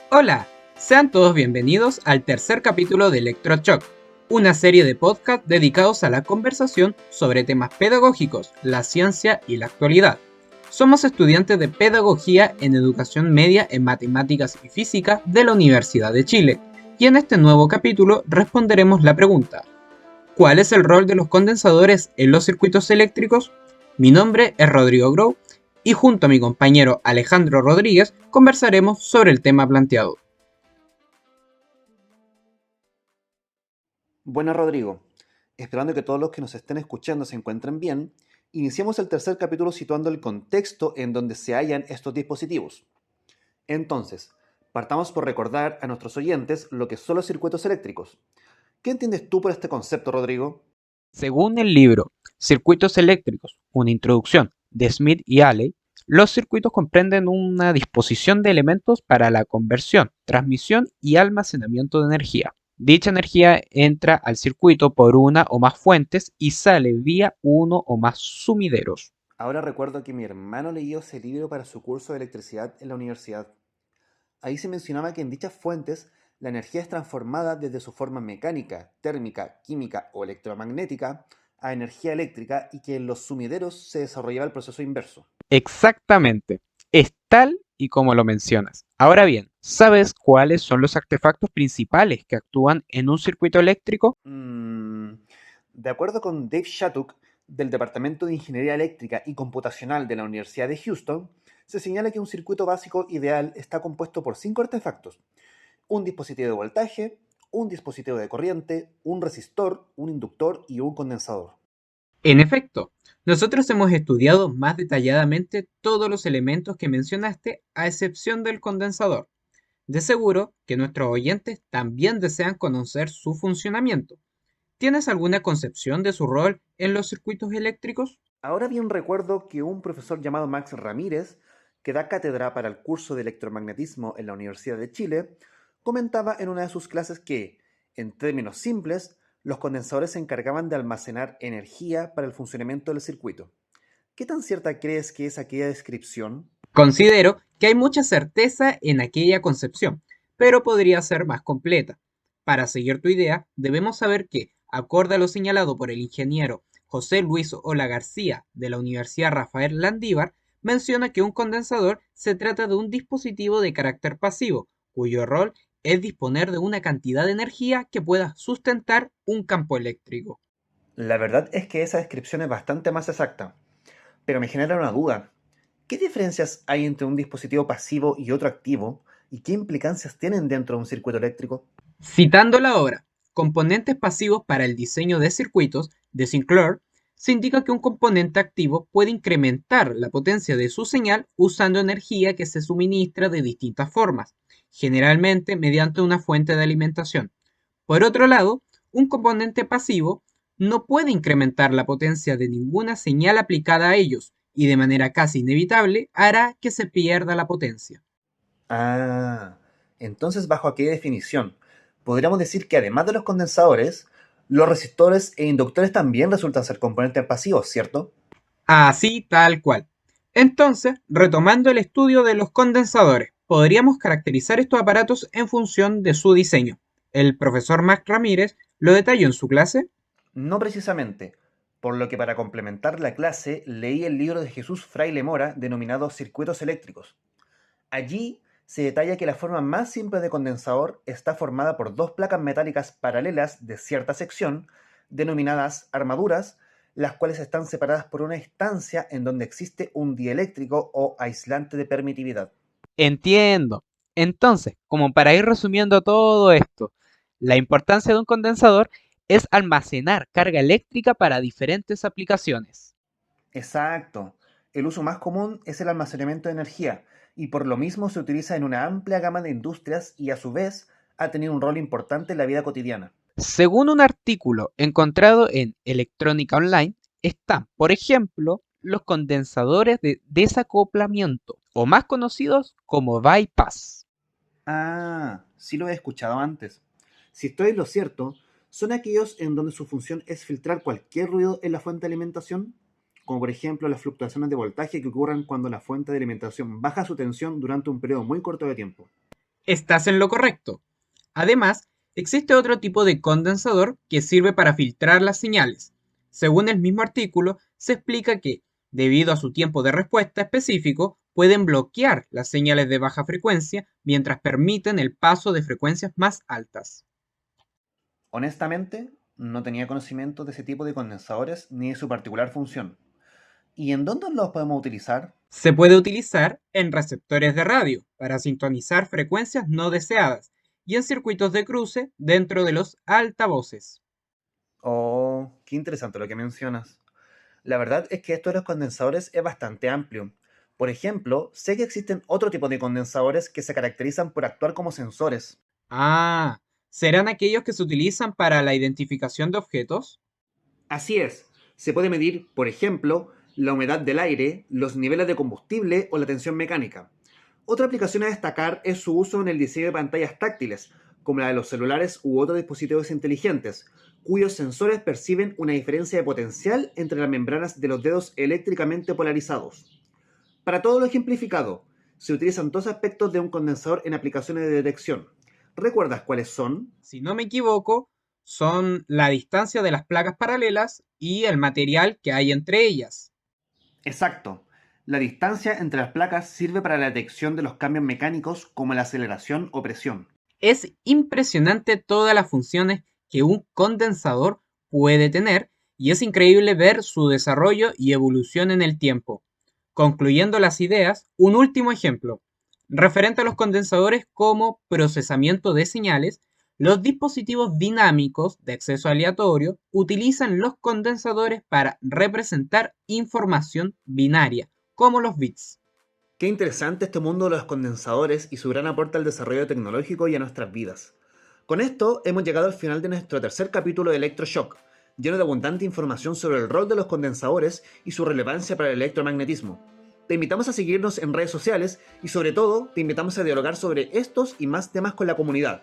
Hola, sean todos bienvenidos al tercer capítulo de Electroshock, una serie de podcasts dedicados a la conversación sobre temas pedagógicos, la ciencia y la actualidad. Somos estudiantes de Pedagogía en Educación Media en Matemáticas y Física de la Universidad de Chile, y en este nuevo capítulo responderemos la pregunta: ¿cuál es el rol de los condensadores en los circuitos eléctricos? Mi nombre es Rodrigo Grau y junto a mi compañero Alejandro Rodríguez conversaremos sobre el tema planteado. Buenas, Rodrigo. Esperando que todos los que nos estén escuchando se encuentren bien, iniciamos el tercer capítulo situando el contexto en donde se hallan estos dispositivos. Entonces, partamos por recordar a nuestros oyentes lo que son los circuitos eléctricos. ¿Qué entiendes tú por este concepto, Rodrigo? Según el libro Circuitos eléctricos, una introducción de Smith y Alley, los circuitos comprenden una disposición de elementos para la conversión, transmisión y almacenamiento de energía. Dicha energía entra al circuito por una o más fuentes y sale vía uno o más sumideros. Ahora recuerdo que mi hermano leyó ese libro para su curso de electricidad en la universidad. Ahí se mencionaba que en dichas fuentes la energía es transformada desde su forma mecánica, térmica, química o electromagnética a energía eléctrica y que en los sumideros se desarrollaba el proceso inverso. Exactamente, es tal y como lo mencionas. Ahora bien, ¿sabes cuáles son los artefactos principales que actúan en un circuito eléctrico? Mm, de acuerdo con Dave Shattuck, del Departamento de Ingeniería Eléctrica y Computacional de la Universidad de Houston, se señala que un circuito básico ideal está compuesto por cinco artefactos: un dispositivo de voltaje, un dispositivo de corriente, un resistor, un inductor y un condensador. En efecto, nosotros hemos estudiado más detalladamente todos los elementos que mencionaste, a excepción del condensador. De seguro que nuestros oyentes también desean conocer su funcionamiento. ¿Tienes alguna concepción de su rol en los circuitos eléctricos? Ahora bien recuerdo que un profesor llamado Max Ramírez, que da cátedra para el curso de electromagnetismo en la Universidad de Chile, comentaba en una de sus clases que, en términos simples, los condensadores se encargaban de almacenar energía para el funcionamiento del circuito. ¿Qué tan cierta crees que es aquella descripción? Considero que hay mucha certeza en aquella concepción, pero podría ser más completa. Para seguir tu idea, debemos saber que, acorde a lo señalado por el ingeniero José Luis Ola García de la Universidad Rafael Landívar, menciona que un condensador se trata de un dispositivo de carácter pasivo, cuyo rol es disponer de una cantidad de energía que pueda sustentar un campo eléctrico. La verdad es que esa descripción es bastante más exacta, pero me genera una duda. ¿Qué diferencias hay entre un dispositivo pasivo y otro activo? ¿Y qué implicancias tienen dentro de un circuito eléctrico? Citando la obra Componentes pasivos para el diseño de circuitos de Sinclair, se indica que un componente activo puede incrementar la potencia de su señal usando energía que se suministra de distintas formas, generalmente mediante una fuente de alimentación. Por otro lado, un componente pasivo no puede incrementar la potencia de ninguna señal aplicada a ellos y de manera casi inevitable hará que se pierda la potencia. Ah, entonces bajo aquella definición, podríamos decir que además de los condensadores, los resistores e inductores también resultan ser componentes pasivos, ¿cierto? Así tal cual. Entonces, retomando el estudio de los condensadores, podríamos caracterizar estos aparatos en función de su diseño. El profesor Max Ramírez lo detalló en su clase. No precisamente, por lo que para complementar la clase leí el libro de Jesús Fraile Mora denominado Circuitos Eléctricos. Allí se detalla que la forma más simple de condensador está formada por dos placas metálicas paralelas de cierta sección, denominadas armaduras, las cuales están separadas por una estancia en donde existe un dieléctrico o aislante de permitividad. Entiendo. Entonces, como para ir resumiendo todo esto, la importancia de un condensador es almacenar carga eléctrica para diferentes aplicaciones. Exacto. El uso más común es el almacenamiento de energía y por lo mismo se utiliza en una amplia gama de industrias y a su vez ha tenido un rol importante en la vida cotidiana. Según un artículo encontrado en Electrónica Online, están, por ejemplo, los condensadores de desacoplamiento, o más conocidos como bypass. Ah, sí lo he escuchado antes. Si estoy en lo cierto, ¿son aquellos en donde su función es filtrar cualquier ruido en la fuente de alimentación? Como por ejemplo las fluctuaciones de voltaje que ocurren cuando la fuente de alimentación baja su tensión durante un periodo muy corto de tiempo. Estás en lo correcto. Además, existe otro tipo de condensador que sirve para filtrar las señales. Según el mismo artículo, se explica que, debido a su tiempo de respuesta específico, pueden bloquear las señales de baja frecuencia mientras permiten el paso de frecuencias más altas. Honestamente, no tenía conocimiento de ese tipo de condensadores ni de su particular función. ¿Y en dónde los podemos utilizar? Se puede utilizar en receptores de radio para sintonizar frecuencias no deseadas y en circuitos de cruce dentro de los altavoces. Oh, qué interesante lo que mencionas. La verdad es que esto de los condensadores es bastante amplio. Por ejemplo, sé que existen otro tipo de condensadores que se caracterizan por actuar como sensores. Ah, ¿serán aquellos que se utilizan para la identificación de objetos? Así es, se puede medir, por ejemplo, la humedad del aire, los niveles de combustible o la tensión mecánica. Otra aplicación a destacar es su uso en el diseño de pantallas táctiles, como la de los celulares u otros dispositivos inteligentes, cuyos sensores perciben una diferencia de potencial entre las membranas de los dedos eléctricamente polarizados. Para todo lo ejemplificado, se utilizan dos aspectos de un condensador en aplicaciones de detección. ¿Recuerdas cuáles son? Si no me equivoco, son la distancia de las placas paralelas y el material que hay entre ellas. Exacto. La distancia entre las placas sirve para la detección de los cambios mecánicos como la aceleración o presión. Es impresionante todas las funciones que un condensador puede tener y es increíble ver su desarrollo y evolución en el tiempo. Concluyendo las ideas, un último ejemplo. Referente a los condensadores como procesamiento de señales, los dispositivos dinámicos de acceso aleatorio utilizan los condensadores para representar información binaria, como los bits. Qué interesante este mundo de los condensadores y su gran aporte al desarrollo tecnológico y a nuestras vidas. Con esto hemos llegado al final de nuestro tercer capítulo de Electroshock, lleno de abundante información sobre el rol de los condensadores y su relevancia para el electromagnetismo. Te invitamos a seguirnos en redes sociales y sobre todo te invitamos a dialogar sobre estos y más temas con la comunidad.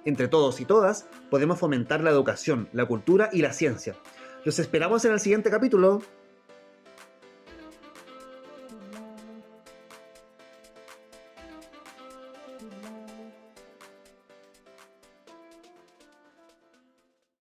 Entre todos y todas podemos fomentar la educación, la cultura y la ciencia. Los esperamos en el siguiente capítulo.